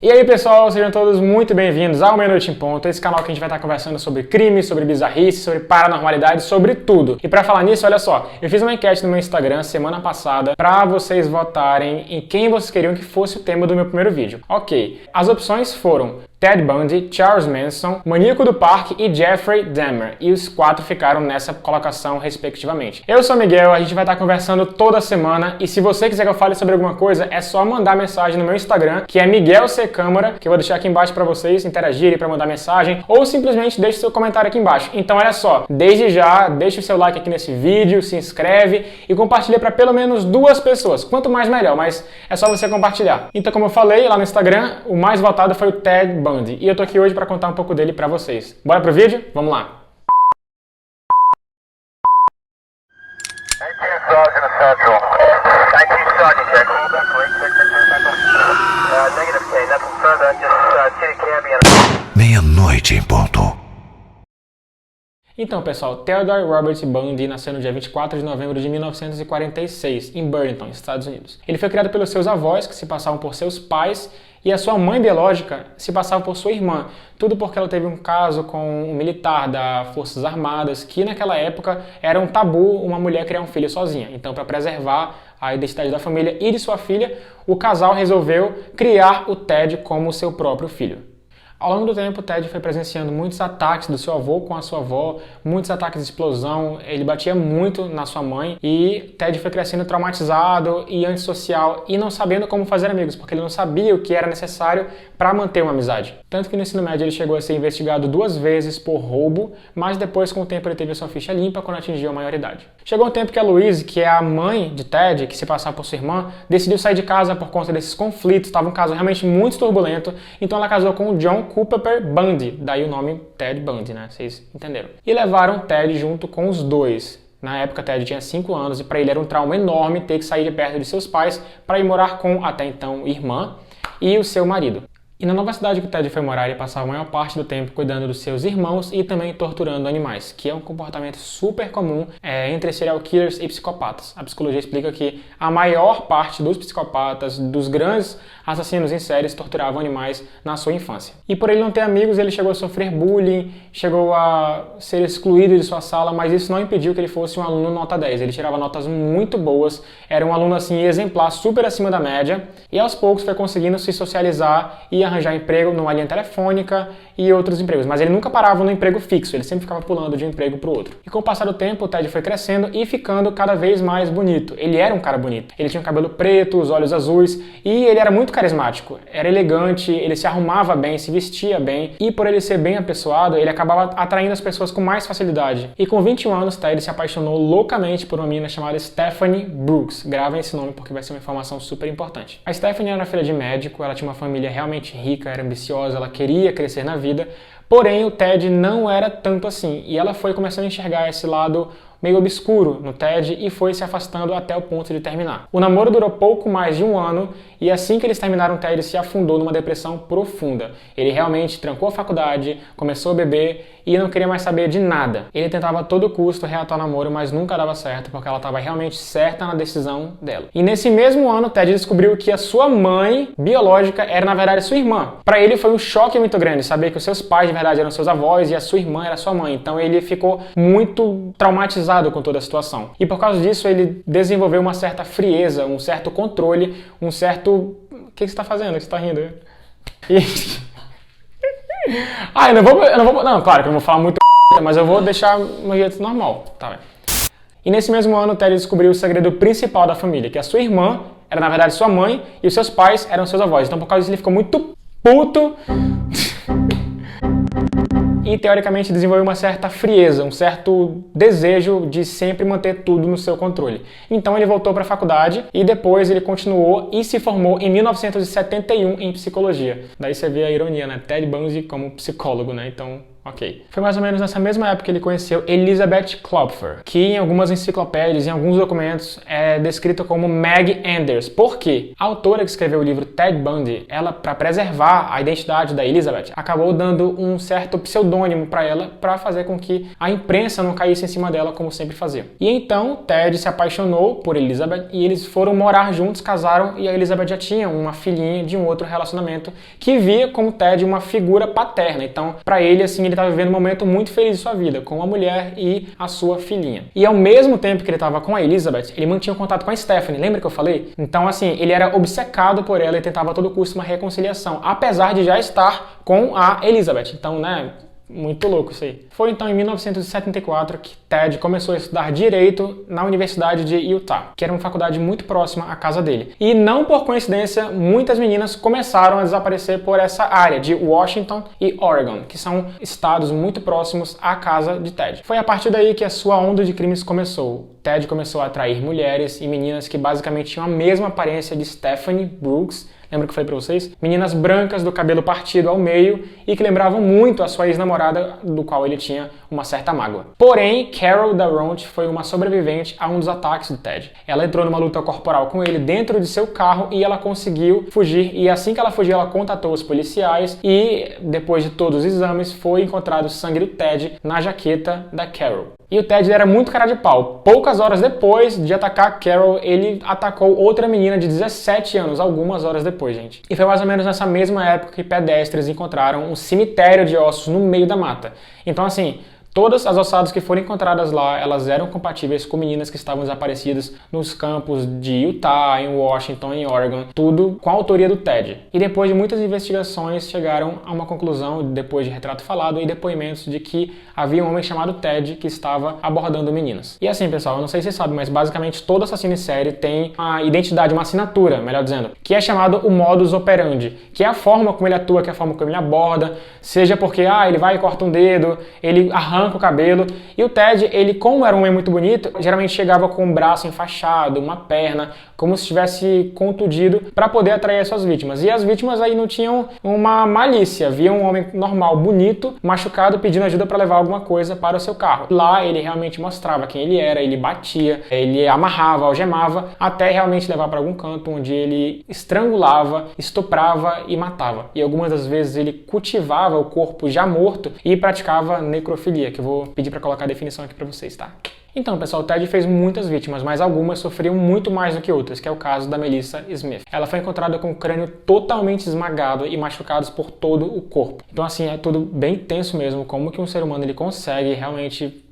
E aí pessoal, sejam todos muito bem-vindos ao Meia Noite em Ponto, esse canal que a gente vai estar conversando sobre crime, sobre bizarrice, sobre paranormalidade, sobre tudo. E pra falar nisso, olha só, eu fiz uma enquete no meu Instagram semana passada pra vocês votarem em quem vocês queriam que fosse o tema do meu primeiro vídeo. Ok, as opções foram Ted Bundy, Charles Manson, Maníaco do Parque e Jeffrey Dahmer. E os quatro ficaram nessa colocação respectivamente. Eu sou o Miguel, a gente vai estar conversando toda semana e se você quiser que eu fale sobre alguma coisa, é só mandar mensagem no meu Instagram, que é Miguel C. Câmara, que eu vou deixar aqui embaixo para vocês interagirem, para mandar mensagem, ou simplesmente deixe seu comentário aqui embaixo. Então olha só, desde já, deixe o seu like aqui nesse vídeo, se inscreve e compartilha para pelo menos 2 pessoas. Quanto mais melhor, mas é só você compartilhar. Então como eu falei lá no Instagram, o mais votado foi o Ted Bundy. E eu tô aqui hoje para contar um pouco dele para vocês. Bora pro vídeo? Vamos lá! Meia-noite em ponto. Então, pessoal, Theodore Robert Bundy nasceu no dia 24 de novembro de 1946, em Burlington, Estados Unidos. Ele foi criado pelos seus avós, que se passavam por seus pais, e a sua mãe biológica se passava por sua irmã. Tudo porque ela teve um caso com um militar das Forças Armadas, que naquela época era um tabu uma mulher criar um filho sozinha. Então, para preservar a identidade da família e de sua filha, o casal resolveu criar o Ted como seu próprio filho. Ao longo do tempo, Ted foi presenciando muitos ataques do seu avô com a sua avó, muitos ataques de explosão, ele batia muito na sua mãe e Ted foi crescendo traumatizado e antissocial e não sabendo como fazer amigos, porque ele não sabia o que era necessário para manter uma amizade. Tanto que no ensino médio ele chegou a ser investigado 2 vezes por roubo, mas depois com o tempo ele teve a sua ficha limpa quando atingiu a maioridade. Chegou um tempo que a Louise, que é a mãe de Ted, que se passava por sua irmã, decidiu sair de casa por conta desses conflitos, estava um caso realmente muito turbulento, então ela casou com o John Culpeper Bundy, daí o nome Ted Bundy, né? Vocês entenderam. E levaram Ted junto com os dois. Na época, Ted tinha 5 anos e para ele era um trauma enorme ter que sair de perto de seus pais para ir morar com, até então, irmã e o seu marido. E na nova cidade que o Ted foi morar, ele passava a maior parte do tempo cuidando dos seus irmãos e também torturando animais, que é um comportamento super comum entre serial killers e psicopatas. A psicologia explica que a maior parte dos psicopatas, dos grandes assassinos em séries, torturavam animais na sua infância. E por ele não ter amigos, ele chegou a sofrer bullying, chegou a ser excluído de sua sala, mas isso não impediu que ele fosse um aluno nota 10. Ele tirava notas muito boas, era um aluno assim exemplar, super acima da média, e aos poucos foi conseguindo se socializar e arranjar emprego numa linha telefônica e outros empregos, mas ele nunca parava no emprego fixo, ele sempre ficava pulando de um emprego para o outro. E com o passar do tempo, o Ted foi crescendo e ficando cada vez mais bonito. Ele era um cara bonito, ele tinha o cabelo preto, os olhos azuis e ele era muito carismático, era elegante, ele se arrumava bem, se vestia bem e por ele ser bem apessoado, ele acabava atraindo as pessoas com mais facilidade. E com 21 anos, Ted se apaixonou loucamente por uma menina chamada Stephanie Brooks. Gravem esse nome porque vai ser uma informação super importante. A Stephanie era filha de médico, ela tinha uma família realmente rica, era ambiciosa, ela queria crescer na vida, porém o Ted não era tanto assim, e ela foi começando a enxergar esse lado meio obscuro no Ted e foi se afastando até o ponto de terminar. O namoro durou pouco mais de 1 ano e assim que eles terminaram, o Ted se afundou numa depressão profunda. Ele realmente trancou a faculdade, começou a beber e não queria mais saber de nada. Ele tentava a todo custo reatar o namoro, mas nunca dava certo porque ela estava realmente certa na decisão dela. E nesse mesmo ano, Ted descobriu que a sua mãe biológica era na verdade sua irmã. Para ele foi um choque muito grande saber que os seus pais de verdade eram seus avós e a sua irmã era sua mãe. Então ele ficou muito traumatizado com toda a situação. E por causa disso ele desenvolveu uma certa frieza, um certo controle, um certo... O que você está fazendo? Você está rindo? E... eu não vou... Não, claro que eu não vou falar muito mas eu vou deixar no jeito normal, tá bem? E nesse mesmo ano, Ted descobriu o segredo principal da família, que a sua irmã era na verdade sua mãe e os seus pais eram seus avós. Então por causa disso ele ficou muito puto e teoricamente desenvolveu uma certa frieza, um certo desejo de sempre manter tudo no seu controle. Então ele voltou para a faculdade e depois ele continuou e se formou em 1971 em psicologia. Daí você vê a ironia, né? Ted Bundy como psicólogo, né? Então, Ok. Foi mais ou menos nessa mesma época que ele conheceu Elizabeth Klopfer, que em algumas enciclopédias, em alguns documentos, é descrita como Meg Anders. Por quê? A autora que escreveu o livro Ted Bundy, ela, para preservar a identidade da Elizabeth, acabou dando um certo pseudônimo para ela, para fazer com que a imprensa não caísse em cima dela, como sempre fazia. E então, Ted se apaixonou por Elizabeth e eles foram morar juntos, casaram, e a Elizabeth já tinha uma filhinha de um outro relacionamento que via como Ted uma figura paterna. Então, para ele, assim, ele estava vivendo um momento muito feliz de sua vida, com a mulher e a sua filhinha. E ao mesmo tempo que ele estava com a Elizabeth, ele mantinha contato com a Stephanie, lembra que eu falei? Então, assim, ele era obcecado por ela e tentava a todo custo uma reconciliação, apesar de já estar com a Elizabeth. Então, né, muito louco isso aí. Foi então em 1974 que Ted começou a estudar Direito na Universidade de Utah, que era uma faculdade muito próxima à casa dele. E não por coincidência, muitas meninas começaram a desaparecer por essa área de Washington e Oregon, que são estados muito próximos à casa de Ted. Foi a partir daí que a sua onda de crimes começou. Ted começou a atrair mulheres e meninas que basicamente tinham a mesma aparência de Stephanie Brooks. Lembra que eu falei pra vocês? Meninas brancas do cabelo partido ao meio e que lembravam muito a sua ex-namorada, do qual ele tinha uma certa mágoa. Porém, Carol Darront foi uma sobrevivente a um dos ataques de Ted. Ela entrou numa luta corporal com ele dentro de seu carro e ela conseguiu fugir. E assim que ela fugiu, ela contatou os policiais e, depois de todos os exames, foi encontrado sangue do Ted na jaqueta da Carol. E o Ted era muito cara de pau. Poucas horas depois de atacar Carol, ele atacou outra menina de 17 anos, algumas horas depois, gente. E foi mais ou menos nessa mesma época que pedestres encontraram um cemitério de ossos no meio da mata. Então, assim, todas as ossadas que foram encontradas lá, elas eram compatíveis com meninas que estavam desaparecidas nos campos de Utah, em Washington, em Oregon, tudo com a autoria do Ted. E depois de muitas investigações, chegaram a uma conclusão, depois de retrato falado e depoimentos, de que havia um homem chamado Ted que estava abordando meninas. E assim, pessoal, eu não sei se vocês sabem, mas basicamente todo assassino em série tem uma identidade, uma assinatura, melhor dizendo, que é chamado o modus operandi, que é a forma como ele atua, que é a forma como ele aborda, seja porque, ele vai e corta um dedo, ele arranca o cabelo. E o Ted, ele, como era um homem muito bonito, geralmente chegava com o braço enfaixado, uma perna, como se estivesse contundido, para poder atrair as suas vítimas. E as vítimas aí não tinham uma malícia, via um homem normal, bonito, machucado, pedindo ajuda para levar alguma coisa para o seu carro. Lá ele realmente mostrava quem ele era, ele batia, ele amarrava, algemava, até realmente levar para algum canto onde ele estrangulava, estuprava e matava. E algumas das vezes ele cultivava o corpo já morto e praticava necrofilia, que eu vou pedir para colocar a definição aqui para vocês, tá? Então, pessoal, o Ted fez muitas vítimas, mas algumas sofriam muito mais do que outras, que é o caso da Melissa Smith. Ela foi encontrada com o crânio totalmente esmagado e machucados por todo o corpo. Então, assim, é tudo bem tenso mesmo, como que um ser humano ele consegue realmente,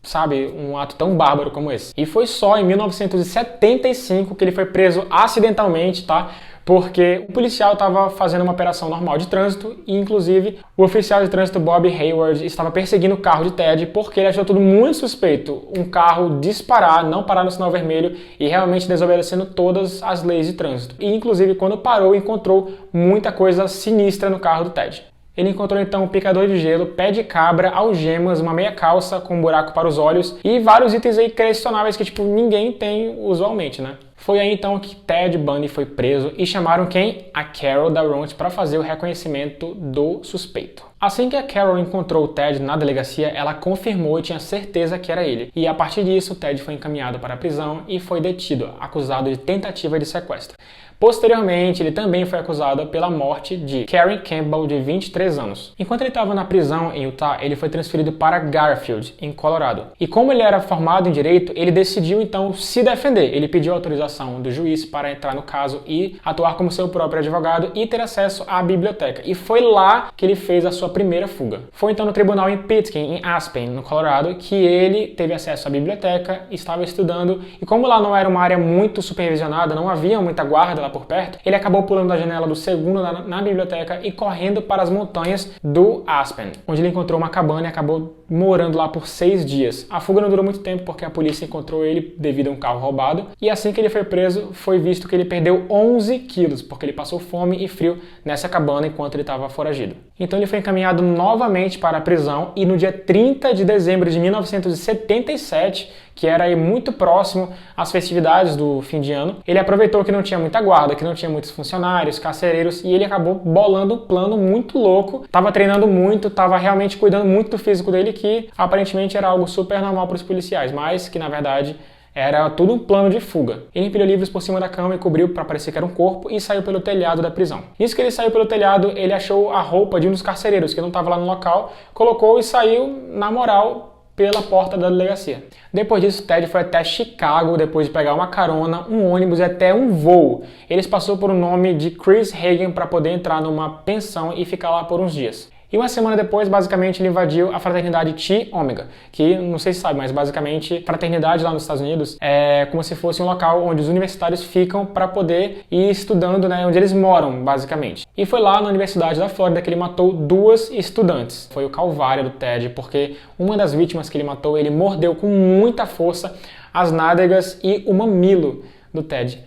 sabe, um ato tão bárbaro como esse. E foi só em 1975 que ele foi preso acidentalmente, tá? Porque o policial estava fazendo uma operação normal de trânsito e, inclusive, o oficial de trânsito Bob Hayward estava perseguindo o carro de Ted porque ele achou tudo muito suspeito. Um carro disparar, não parar no sinal vermelho e realmente desobedecendo todas as leis de trânsito. E, inclusive, quando parou, encontrou muita coisa sinistra no carro do Ted. Ele encontrou então um picador de gelo, pé de cabra, algemas, uma meia calça com um buraco para os olhos e vários itens aí questionáveis que, tipo, ninguém tem usualmente, né? Foi aí então que Ted Bundy foi preso e chamaram quem? A Carol Darront para fazer o reconhecimento do suspeito. Assim que a Carol encontrou o Ted na delegacia, ela confirmou e tinha certeza que era ele. E a partir disso, o Ted foi encaminhado para a prisão e foi detido, acusado de tentativa de sequestro. Posteriormente, ele também foi acusado pela morte de Karen Campbell, de 23 anos. Enquanto ele estava na prisão em Utah, ele foi transferido para Garfield, em Colorado. E como ele era formado em direito, ele decidiu então se defender. Ele pediu autorização do juiz para entrar no caso e atuar como seu próprio advogado e ter acesso à biblioteca. E foi lá que ele fez a sua primeira fuga. Foi então no tribunal em Pitkin, em Aspen, no Colorado, que ele teve acesso à biblioteca, estava estudando, e como lá não era uma área muito supervisionada, não havia muita guarda lá por perto, ele acabou pulando da janela do segundo na biblioteca e correndo para as montanhas do Aspen, onde ele encontrou uma cabana e acabou morando lá por 6 dias. A fuga não durou muito tempo porque a polícia encontrou ele devido a um carro roubado, e assim que ele foi preso, foi visto que ele perdeu 11 quilos, porque ele passou fome e frio nessa cabana enquanto ele estava foragido. Então ele foi encaminhado novamente para a prisão e no dia 30 de dezembro de 1977, que era aí muito próximo às festividades do fim de ano. Ele aproveitou que não tinha muita guarda, que não tinha muitos funcionários, carcereiros, e ele acabou bolando um plano muito louco. Tava treinando muito, tava realmente cuidando muito do físico dele, que aparentemente era algo super normal para os policiais, mas que na verdade era tudo um plano de fuga. Ele empilhou livros por cima da cama e cobriu para parecer que era um corpo e saiu pelo telhado da prisão. Nisso que ele saiu pelo telhado, ele achou a roupa de um dos carcereiros que não estava lá no local, colocou e saiu na moral pela porta da delegacia. Depois disso, Ted foi até Chicago, depois de pegar uma carona, um ônibus e até um voo. Ele passou por um nome de Chris Hagen para poder entrar numa pensão e ficar lá por uns dias. E uma semana depois, basicamente, ele invadiu a fraternidade Chi Omega, que, não sei se sabe, mas basicamente, fraternidade lá nos Estados Unidos é como se fosse um local onde os universitários ficam para poder ir estudando, né, onde eles moram, basicamente. E foi lá na Universidade da Flórida que ele matou 2 estudantes. Foi o calvário do Ted, porque uma das vítimas que ele matou, ele mordeu com muita força as nádegas e o mamilo do Ted.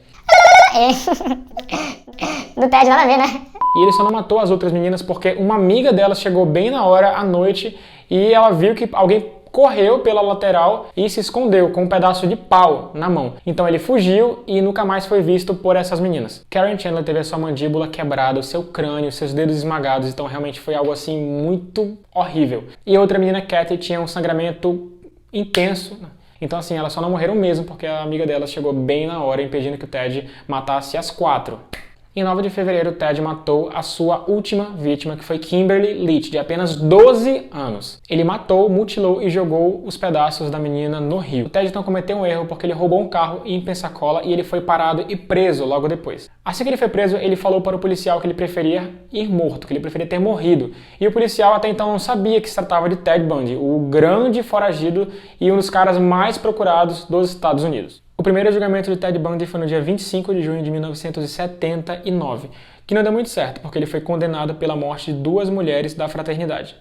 Do Ted, nada a ver, né? E ele só não matou as outras meninas porque uma amiga dela chegou bem na hora, à noite, e ela viu que alguém correu pela lateral e se escondeu com um pedaço de pau na mão. Então ele fugiu e nunca mais foi visto por essas meninas. Karen Chandler teve a sua mandíbula quebrada, o seu crânio, seus dedos esmagados, então realmente foi algo assim muito horrível. E a outra menina, Kathy, tinha um sangramento intenso. Então assim, elas só não morreram mesmo porque a amiga dela chegou bem na hora, impedindo que o Ted matasse as 4. Em 9 de fevereiro, o Ted matou a sua última vítima, que foi Kimberly Leach, de apenas 12 anos. Ele matou, mutilou e jogou os pedaços da menina no rio. O Ted então cometeu um erro porque ele roubou um carro em Pensacola e ele foi parado e preso logo depois. Assim que ele foi preso, ele falou para o policial que ele preferia ir morto, que ele preferia ter morrido. E o policial até então não sabia que se tratava de Ted Bundy, o grande foragido e um dos caras mais procurados dos Estados Unidos. O primeiro julgamento de Ted Bundy foi no dia 25 de junho de 1979, que não deu muito certo, porque ele foi condenado pela morte de 2 mulheres da fraternidade.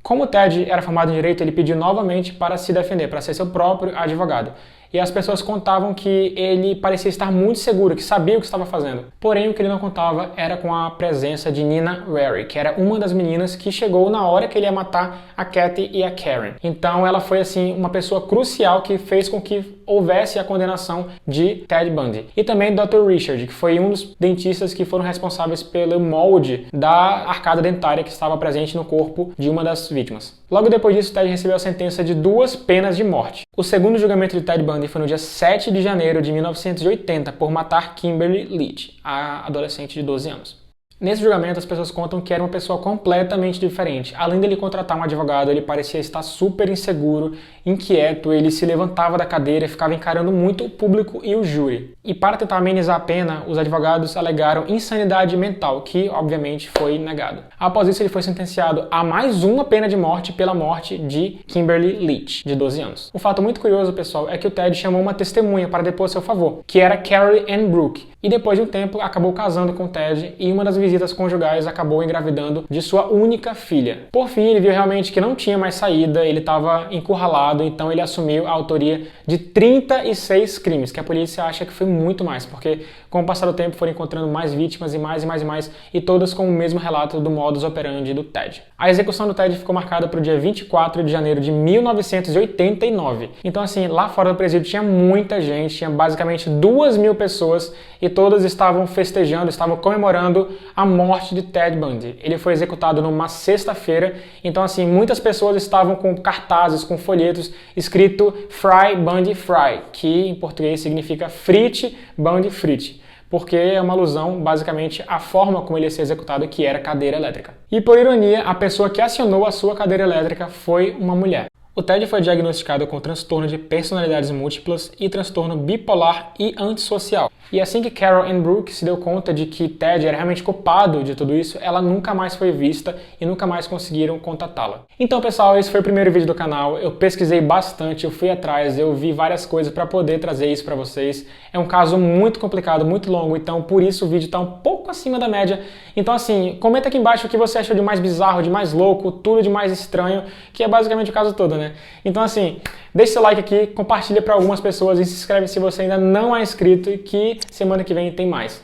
Como Ted era formado em direito, ele pediu novamente para se defender, para ser seu próprio advogado. E as pessoas contavam que ele parecia estar muito seguro, que sabia o que estava fazendo. Porém, o que ele não contava era com a presença de Nina Wary, que era uma das meninas que chegou na hora que ele ia matar a Kathy e a Karen. Então ela foi assim uma pessoa crucial que fez com que houvesse a condenação de Ted Bundy. E também Dr. Richard, que foi um dos dentistas que foram responsáveis pelo molde da arcada dentária que estava presente no corpo de uma das vítimas. Logo depois disso, Ted recebeu a sentença de 2 penas de morte. O segundo julgamento de Ted Bundy foi no dia 7 de janeiro de 1980 por matar Kimberly Leach, a adolescente de 12 anos. Nesse julgamento, as pessoas contam que era uma pessoa completamente diferente. Além dele contratar um advogado, ele parecia estar super inseguro, inquieto, ele se levantava da cadeira e ficava encarando muito o público e o júri. E para tentar amenizar a pena, os advogados alegaram insanidade mental, que obviamente foi negado. Após isso, ele foi sentenciado a mais uma pena de morte pela morte de Kimberly Leach, de 12 anos. Um fato muito curioso, pessoal, é que o Ted chamou uma testemunha para depor a seu favor, que era Carole Ann Brooke. E depois de um tempo, acabou casando com o Ted e uma das visitas conjugais acabou engravidando de sua única filha. Por fim, ele viu realmente que não tinha mais saída, ele estava encurralado, então ele assumiu a autoria de 36 crimes, que a polícia acha que foi muito mais, porque com o passar do tempo foram encontrando mais vítimas e mais, e todas com o mesmo relato do modus operandi do Ted. A execução do Ted ficou marcada para o dia 24 de janeiro de 1989. Então assim, lá fora do presídio tinha muita gente, tinha basicamente 2.000 pessoas e todas estavam festejando, estavam comemorando a morte de Ted Bundy. Ele foi executado numa sexta-feira, então assim, muitas pessoas estavam com cartazes, com folhetos escrito Fry Bundy Fry, que em português significa frite Bundy frite, porque é uma alusão basicamente à forma como ele ia ser executado, que era cadeira elétrica. E por ironia, a pessoa que acionou a sua cadeira elétrica foi uma mulher. O Ted foi diagnosticado com transtorno de personalidades múltiplas e transtorno bipolar e antissocial. E assim que Carole Ann Brooke se deu conta de que Ted era realmente culpado de tudo isso, ela nunca mais foi vista e nunca mais conseguiram contatá-la. Então, pessoal, esse foi o primeiro vídeo do canal. Eu pesquisei bastante, eu fui atrás, eu vi várias coisas para poder trazer isso para vocês. É um caso muito complicado, muito longo, então por isso o vídeo está um pouco acima da média. Então, assim, comenta aqui embaixo o que você achou de mais bizarro, de mais louco, tudo de mais estranho, que é basicamente o caso todo, né? Então assim, deixe seu like aqui, compartilha para algumas pessoas e se inscreve se você ainda não é inscrito e que semana que vem tem mais.